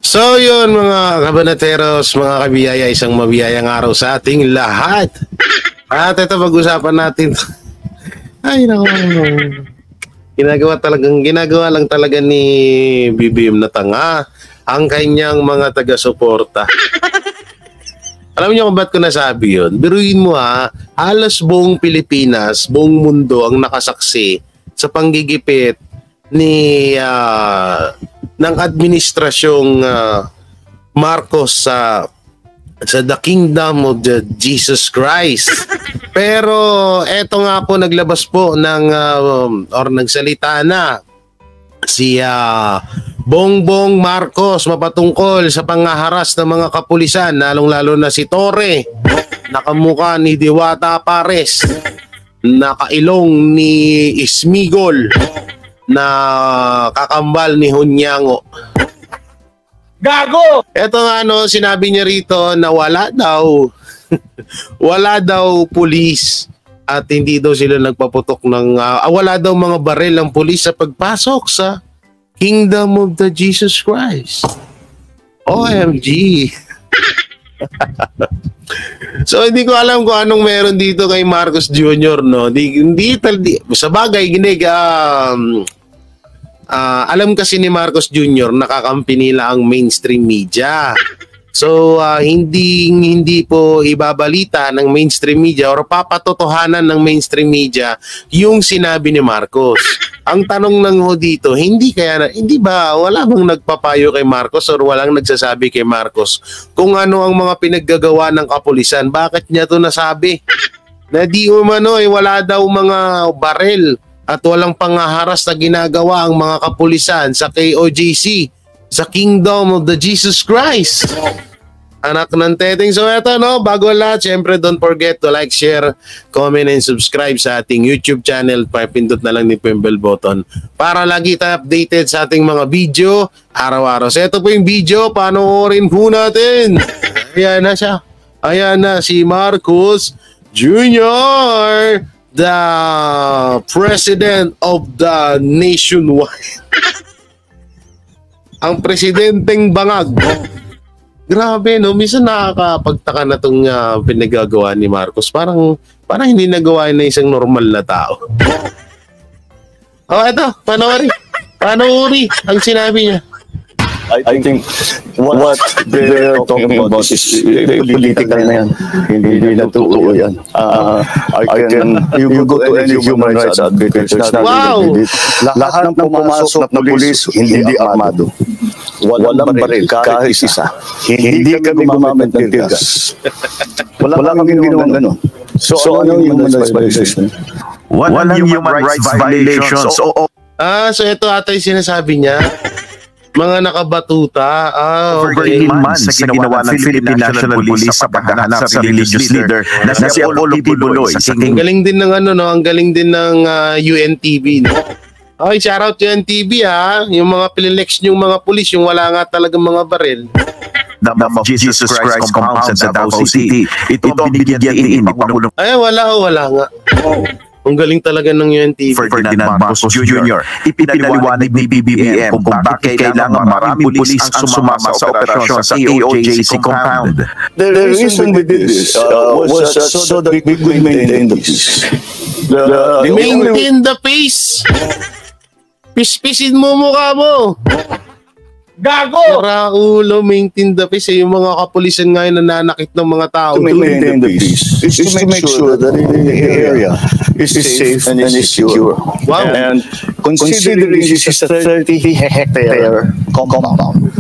So yun mga kabanateros, mga kabiyaya, isang mabiyayang araw sa ating lahat. At ito pag-usapan natin. Ay nako. Ginagawa lang talaga ni BBM na tanga ang kanyang mga taga-suporta. Alam niyo kung ba't ko nasabi yun? Biruin mo halos buong Pilipinas, buong mundo ang nakasaksi sa panggigipit ni ng administrasyong Marcos sa the kingdom of the Jesus Christ. Pero eto nga po, naglabas po ng or nagsalita na si Bongbong Marcos mapatungkol sa panghaharas ng mga kapulisan, lalong-lalo na si Torre, nakamukha ni Diwata Pares, nakailong ni Ismigol, na kakambal ni Hunyango. Gago! Ito nga sinabi niya rito na wala daw wala daw pulis at hindi daw sila nagpaputok ng wala daw mga baril ng pulis sa pagpasok sa Kingdom of the Jesus Christ. OMG. So hindi ko alam kung anong meron dito kay Marcos Jr. no. Hindi sa bagay alam kasi ni Marcos Jr. nakakampi nila ang mainstream media. So hindi po ibabalita ng mainstream media or papatotohanan ng mainstream media yung sinabi ni Marcos. Ang tanong lang ho dito, hindi ba wala bang nagpapayo kay Marcos or walang nagsasabi kay Marcos kung ano ang mga pinaggagawa ng kapulisan? Bakit niya to nasabi? Na di umano wala daw mga barel at walang panghaharas na ginagawa ang mga kapulisan sa KOJC, sa Kingdom of the Jesus Christ. Anak ng teteng. So eto bago lahat, syempre don't forget to like, share, comment, and subscribe sa ating YouTube channel. Pindot na lang ni bell button para lagi tayo updated sa ating mga video araw-araw. So ito po yung video, panoorin po natin. Ayan na siya. Ayan na si Marcos Jr., the President of the nationwide. Ang presidenteng bangag. Grabe minsan nakakapagtaka na itong pinagagawa ni Marcos. Parang hindi nagawa na isang normal na tao. Eto, panoorin ang sinabi niya. I think what they're talking about is political na yan. Hindi na totoo yan. You go to any human rights advocate. Wow! Lahat ng pumasok na pulis, hindi armado. Walang baril, kahit isa. Hindi kami gumamit ng tear gas. Wala kami ginawang gano'n. So ano yung human rights violation? Walang human rights violations. So ito ata yung sinasabi niya. Mga nakabatuta. Okay. Sa ginawa ng Philippine National Police sa paghahanap sa religious leader na si Apollo Kibuloy. Ang galing din ng ang galing din ng UNTV. Okay, shoutout UNTV yung mga pililex yung mga pulis, yung wala nga talagang mga baril. The Jesus Christ compound sa Davao City. Ito ang binigyan ni Pangulong wala nga. Ang galing talaga ng UNTV. Ferdinand Marcos Jr. Ipinaliwanag ni BBM kung bakit kailangan maraming pulis ang sumama sa operasyon sa KOJC compound. The reason we did this was so that we could maintain the peace. Maintain the peace? Pispisin mo mukha mo. Gago! Para ulo, maintain the peace. Yung mga kapulisan ngayon nananakit ng mga tao. To maintain the peace is to make sure that the area is safe and is secure. Wow! And considering this is a 30-hectare compound,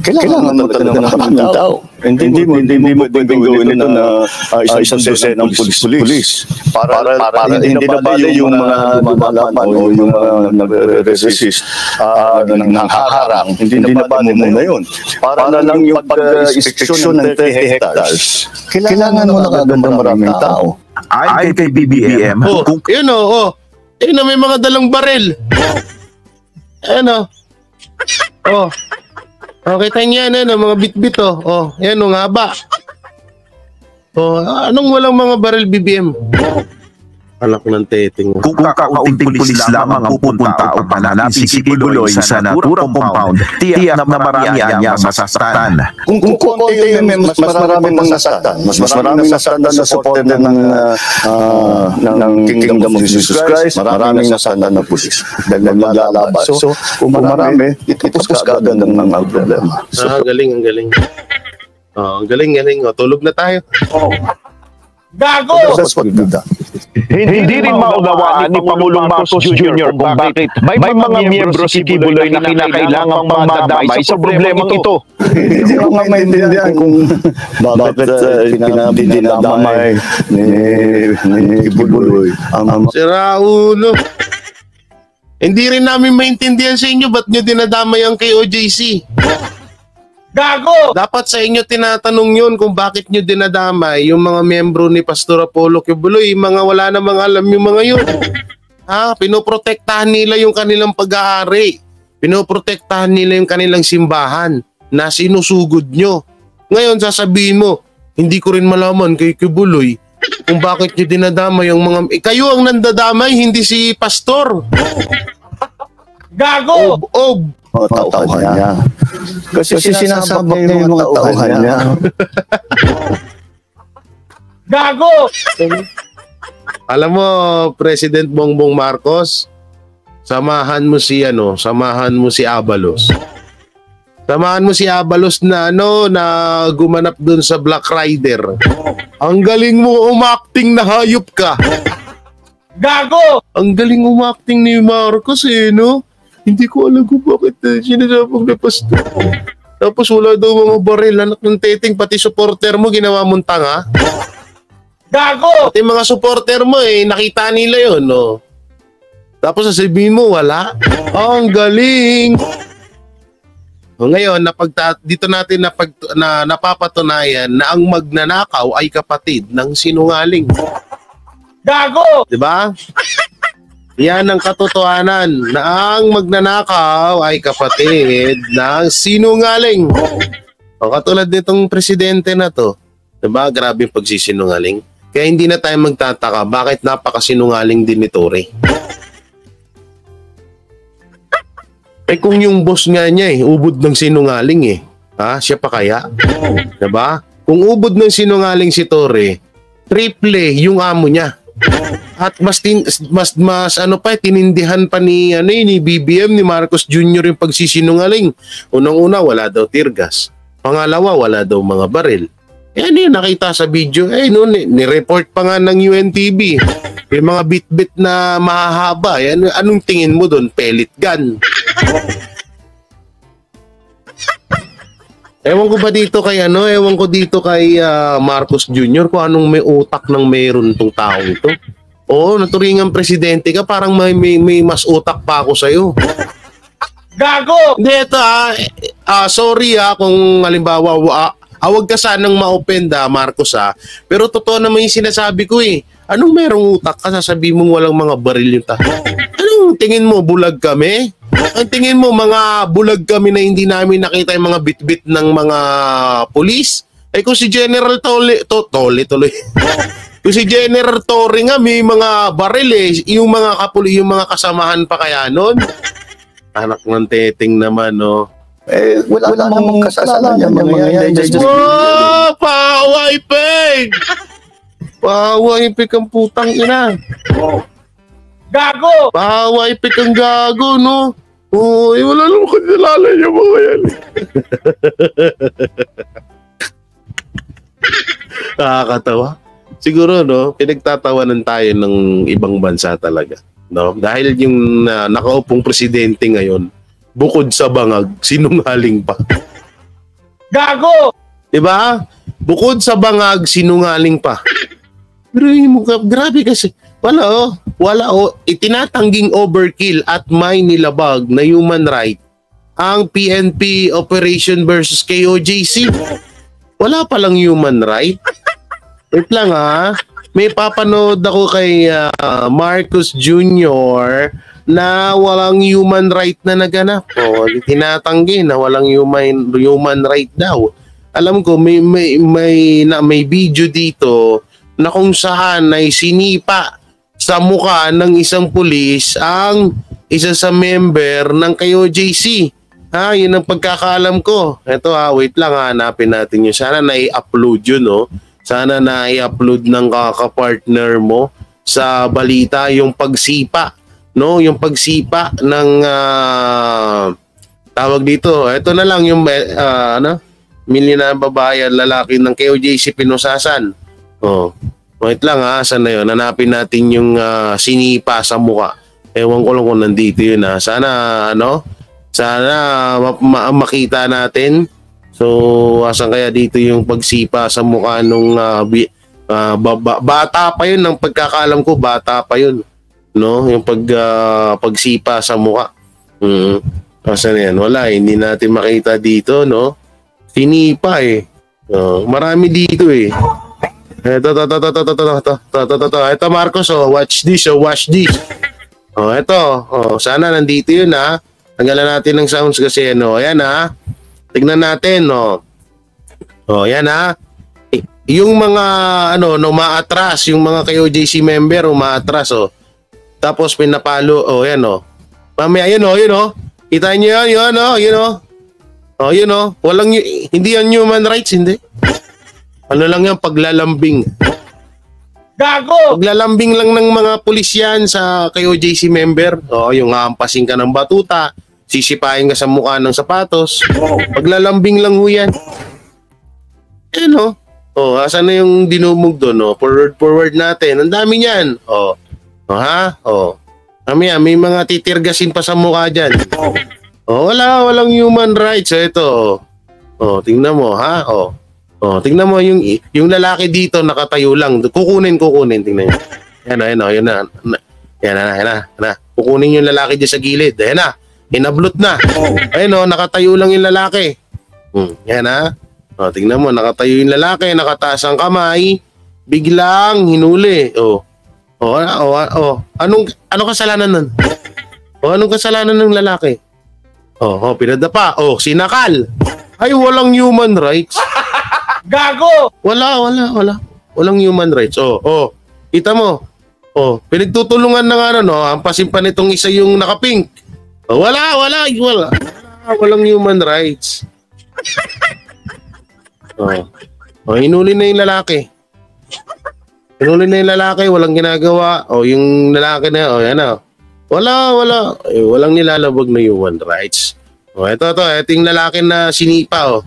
kailangan mo talaga ng maraming tao. Hindi mo pwedeng gawin ito na isang dosen ng pulis. Para hindi na bali yung mga lumalaban o yung mga nag-resist ng harang. Hindi na bali muna yun. Para lang yung pag-inspeksyon ng 30 hectares, kailangan mo na agad ng maraming tao. Ayon kay BBM, yun may mga dalang baril. Kita niya mga bit-bit yan haba. Anong walang mga baril BBM? Anak ng teteng. Kung kakaunting pulis lamang ang pupunta o pananapin si Kibuloy sa naturang compound, tiyak na marami niya masasaktan. Kung konti yun, mas maraming masasaktan. Mas maraming nasasaktan na supporter ng Kingdom of Jesus Christ, maraming nasasaktan na pulis. Dahil naglalaban. So, kung marami, itapos ka agad ng mga problema. Galing, ang galing. Ang galing. Tulog na tayo. Gago! That's what we do. Hindi rin maunawaan ni Pangulong Marcos Jr. kung bakit may mga miyembro si Kibuloy na kinakailangan pang madamay sa problemang ito. Hindi ko nga maintindihan kung bakit dinadamay ni Kibuloy. Sira ulo. Hindi rin namin maintindihan sa inyo ba't nyo dinadamay ang KOJC. Gago! Dapat sa inyo tinatanong yun kung bakit nyo dinadamay yung mga miyembro ni Pastor Apollo Kibuloy, mga wala namang alam yung mga yun. Pinoprotektahan nila yung kanilang pag-aari. Pinoprotektahan nila yung kanilang simbahan na sinusugod nyo. Ngayon sasabihin mo, hindi ko rin malaman kay Kibuloy kung bakit nyo dinadamay yung mga... kayo ang nandadamay, hindi si Pastor. Gago! Ob. Tauhan niya. Kasi sinasabak niya yung mga tauhan niya. Gago! Alam mo, President Bongbong Marcos, samahan mo si Abalos. Samahan mo si Abalos na na gumanap dun sa Black Rider. Ang galing mo umacting na hayop ka. Gago! Ang galing umacting ni Marcos no? Hindi ko alam kung bakit sinasabog na Pastor. Tapos wala daw mga baril, anak ng teteng, pati supporter mo ginawa mong tanga. Gago! Pati mga supporter mo nakita nila yun, no? Tapos sasabihin mo, wala. Ang galing! Ngayon, dito natin napapatunayan na ang magnanakaw ay kapatid ng sinungaling. Gago! Diba? Yan ang katotohanan na ang magnanakaw ay kapatid ng sinungaling. O katulad nitong presidente na to, diba? Grabe yung pagsisinungaling. Kaya hindi na tayo magtataka bakit napakasinungaling din ni Torre. Kung yung boss nga niya ubod ng sinungaling siya pa kaya? Diba? Kung ubod ng sinungaling si Torre, triple yung amo niya. At mas tinindihan pa ni BBM, ni Marcos Jr. yung pagsisinungaling. Unang-una, wala daw tear gas. Pangalawa, wala daw mga baril. Ano yun nakita sa video? Ni-report pa nga ng UNTV. Yung mga bit-bit na mahahaba. Anong tingin mo doon? Pellet gun. Ewan ko dito kay Marcos Jr. kung anong may utak ng mayroon tong taong ito. Oo, naturingang presidente ka, parang may mas utak pa ako sa'yo. Gago! Hindi, ito sorry kung halimbawa, huwag ka sanang ma-offenda, Marcos pero totoo naman yung sinasabi ko Anong merong utak ka, sasabihin mong walang mga baril yung Anong tingin mo, bulag kami? Ang tingin mo, mga bulag kami na hindi namin nakita yung mga bit-bit ng mga polis? Kung si General kung si General Torre nga may mga baril yung mga kasamahan pa kaya nun? Anak ng teteng naman, no? Wala namang kasalanan yung mga yan. Paway peg! Paway peg ang putang ina. Gago! Paway peg ang gago, no? Wala namang kasalanan yung mga yan. Nakakatawa. Siguro, no? Pinagtatawanan tayo ng ibang bansa talaga. No? Dahil yung nakaupong presidente ngayon, bukod sa bangag, sinungaling pa. Gago! Diba? Bukod sa bangag, sinungaling pa. Pero grabe kasi. Wala. Itinatangging overkill at may nilabag na human right ang PNP Operation versus KOJC. Wala palang human right. Wait lang may papanood ako kay Marcos Jr. na walang human right na naganap. Tinatanggi na walang human right daw. Alam ko may video dito na kung saan ay sinipa sa mukha ng isang pulis ang isa sa member ng KOJC. Yun ang pagkakaalam ko. Ito wait lang, hanapin natin yun. Sana na-i-upload yun, no? Sana na-i-upload ng kaka-partner mo sa balita yung pagsipa, no? Yung pagsipa ng tawag dito. Ito na lang yung milyon na babae at lalaki ng KOJC pinusasan. Wait lang saan na yun? Hanapin natin yung sinipa sa mukha. Ewan ko lang kung nandito yun Sana makita natin. So, asan kaya dito yung pagsipa sa mukha nung bata pa yun, ng pagkakaalam ko, bata pa yun. No? Yung pagsipa sa mukha. Asan yan? Wala, hindi natin makita dito, no? Sinipa marami dito Ito Marcos, watch this, ito, sana nandito yun tanggalan natin ng sounds kasi ayan tignan natin ayan yung mga umaatras, yung mga KOJC member umaatras tapos pinapalo ayan mamaya yun kita nyo yun walang hindi yan human rights, hindi. Ano lang yan, paglalambing. Gago! Paglalambing lang ng mga pulis yan sa KOJC member. Yung hampasin ka ng batuta, sisipain ka sa mukha ng sapatos. Paglalambing lang ho yan. Asan na yung dinumog doon? Forward natin. Ang dami niyan. Mamaya, may mga titirgasin pa sa mukha dyan. Walang human rights. Ito. Tingnan mo, tingnan mo yung lalaki dito nakatayo lang. Kukunin, tingnan niyo. Yan na. Kukunin yung lalaki diyan sa gilid. Ayan na. Inablot na. Ayun nakatayo lang yung lalaki. Yan tingnan mo, nakatayo yung lalaki, nakataas ang kamay, biglang hinuli. Anong kasalanan nun? Anong kasalanan ng lalaki? Pinadapa. Sinakal. Ay, walang human rights. Gago! Wala. Walang human rights. Kita mo. Pinagtutulungan na hampasin pa nitong isa yung nakapink. Wala. Walang human rights. Hinuli na yung lalaki. Walang ginagawa. Yung lalaki na, yan Wala. Walang nilalabag na human rights. Ito yung lalaki na sinipa.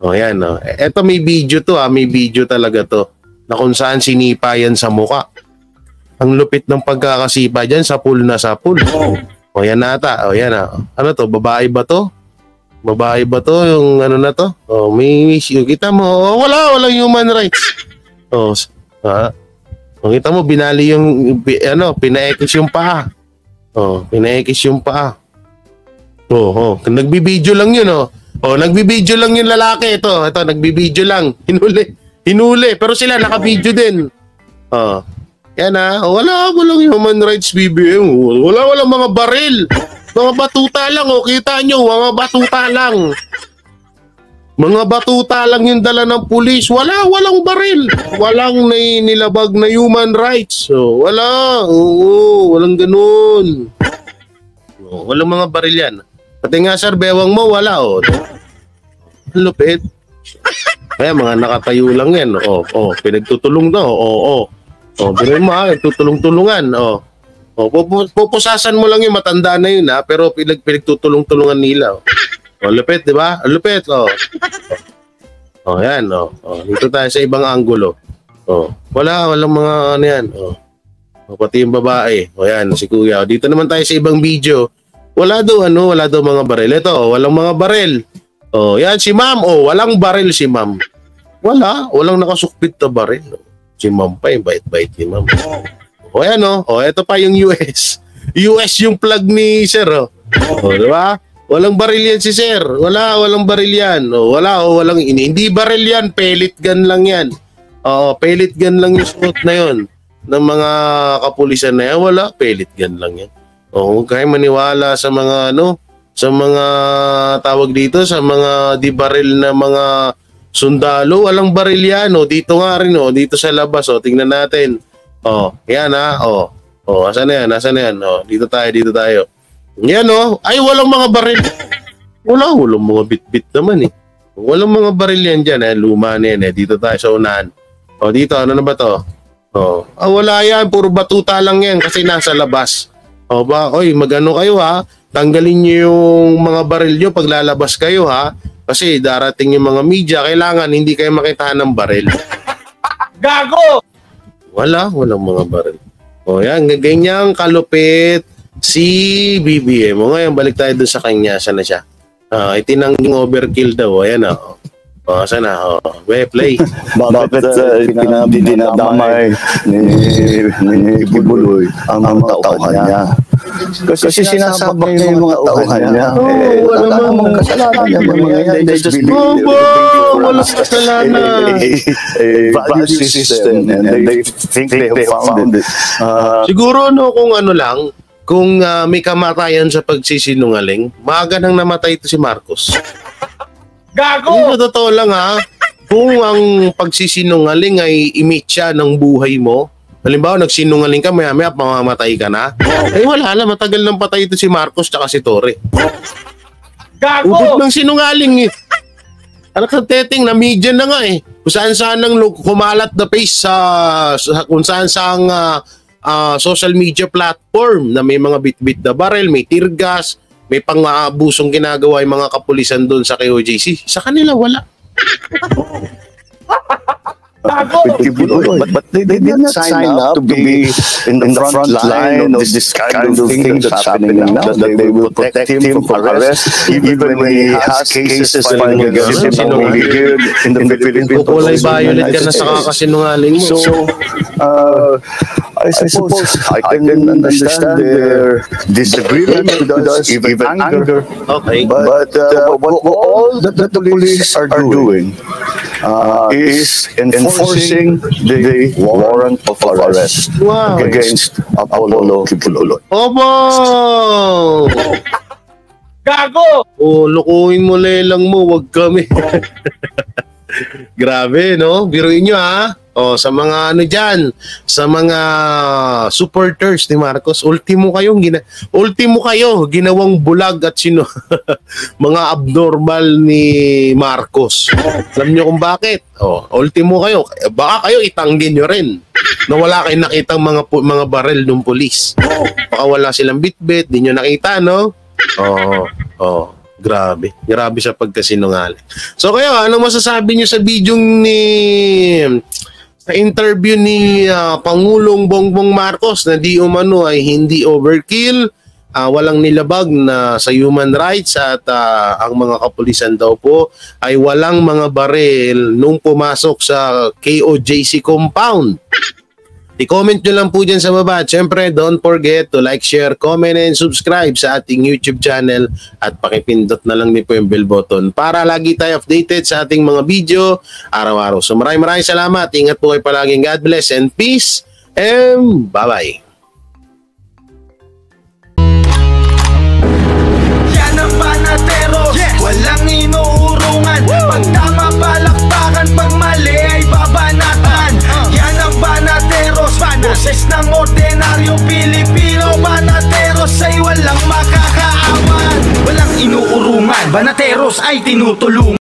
Yan Ito may video to may video talaga to na kung saan sinipa yan sa muka. Ang lupit ng pagkakasipa dyan, sapul na sapul. Yan nata. Yan Ano to? Babae ba to? Yung ano na to? May kita mo. Walang human rights. Kita mo, binali yung pinaekis yung paa. Nagbibideo lang yun nagbibideo lang yung lalaki ito nagbibideo lang. Hinuli. Pero sila nakabideo din. Yan walang human rights BBM. Walang mga baril. Mga batuta lang kita nyo, mga batuta lang. Mga batuta lang yung dala ng pulis. Walang baril. Walang nilabag na human rights. Walang ganun. Walang mga baril yan. Pati nga sir, bewang mo, wala lupit. Kaya mga nakatayo lang yan. Pinagtutulong na. Pero tutulong-tulungan. Pupusasan mo lang yung matanda na yun pero pinagtutulong-tulungan nila. Lupit, di ba? Lupit. Yan. Dito tayo sa ibang anggulo. Walang mga yan. Pati yung babae. Yan, si kuya. Dito naman tayo sa ibang video. Wala daw mga baril. Ito, walang mga baril. Yan si ma'am. Walang baril si ma'am. Walang nakasukpit na baril. Si ma'am pa, yung bait-bait ni ma'am. Yan ito pa yung US. US yung plug ni sir. Di ba? Walang baril yan si sir. Walang baril yan. Walang hindi baril yan, pellet gun lang yan. Pellet gun lang yung suot na yon ng mga kapulisan na yan. Wala, pellet gun lang yan. Huwag kayo maniwala sa mga sa mga tawag dito, sa mga di baril na mga sundalo. Walang baril yan. Dito nga rin, dito sa labas. Tingnan natin. Yan ha. Asan na yan? Dito tayo. Yan Ay, walang mga baril. Walang mga bit-bit naman eh. Walang mga baril yan dyan luma na yan Dito tayo sa unahan. Dito, ano na ba to? Wala yan. Puro batuta lang yan kasi nasa labas. Magano kayo ha. Tanggalin nyo yung mga baril nyo pag lalabas kayo ha. Kasi darating yung mga media. Kailangan hindi kayo makitaan ng baril. Gago! Walang mga baril. Yan. Ganyang kalupit si BBM. Ngayon, balik tayo dun sa kanya. Saan na siya? Itinangging overkill daw. Ayan saan na? Play. Bakit dinadamay ni Kibuloy ang tauhan niya? Kasi sinasabak niya yung mga tauhan niya. Wala namang kasalanan niya. They just believe. Walang kasalanan. Value system and they think they have found it. Siguro kung may kamatayan sa pagsisinungaling, maaga nang namatay ito si Marcos. Gago! Totoo lang ha. Kung ang pagsisinungaling ay imitsa ng buhay mo, halimbawa nagsinungaling ka, maya-maya mamamatay ka na. Wala na, matagal nang patay ito si Marcos tsaka si Torre. Gago! Ubod ng sinungaling Anak sa teting na media na nga Kung saan nang kumalat na face kung saan social media platform na may mga bit-bit na baril, may tear gas, may pang-aabusong ginagawa yung mga kapulisan doon sa KOJC. Sa kanila, wala. But they did not sign up to be in the front line of this kind of thing that's happening now. That they will protect him from arrest, even when he has cases filed against him here in the Philippines. Kulay violet ka na sa kakasinungaling mo. So, I suppose I can understand their disagreement with us, even anger. Okay. But what all that the police are doing is enforcing the warrant of arrest against Apollo Kibuloy. Obo! Gago! Lukuhin mo lelang mo, wag kami. Grabe, no? Biruin nyo, ha? Sa mga dyan, sa mga supporters ni Marcos, ultimo kayo, ginawang bulag at mga abnormal ni Marcos. Alam nyo kung bakit? Ultimo kayo. Baka kayo itanggi nyo rin na wala kayong nakitang mga baril ng pulis. Baka wala silang bitbit, di nyo nakita, no? Grabe sa pagkasinungaling. So kayo, anong masasabi nyo sa video sa interview ni Pangulong Bongbong Marcos na di umano ay hindi overkill, walang nilabag na sa human rights at ang mga kapulisan daw po ay walang mga baril nung pumasok sa KOJC compound? I-comment nyo lang po dyan sa baba. At syempre, don't forget to like, share, comment, and subscribe sa ating YouTube channel at pakipindot na lang din po yung bell button para lagi tayo updated sa ating mga video araw-araw. So maraming salamat. Ingat po kayo palaging. God bless and peace and bye-bye. Yan ang Banateros, walang inuurungan. Pag tama palakpakan, pag mali ay babanatan. Yan ang Banateros, boses ng ordinaryong Pilipino. Banateros ay walang makakaawan, walang inuurungan. Banateros ay tinutulungan.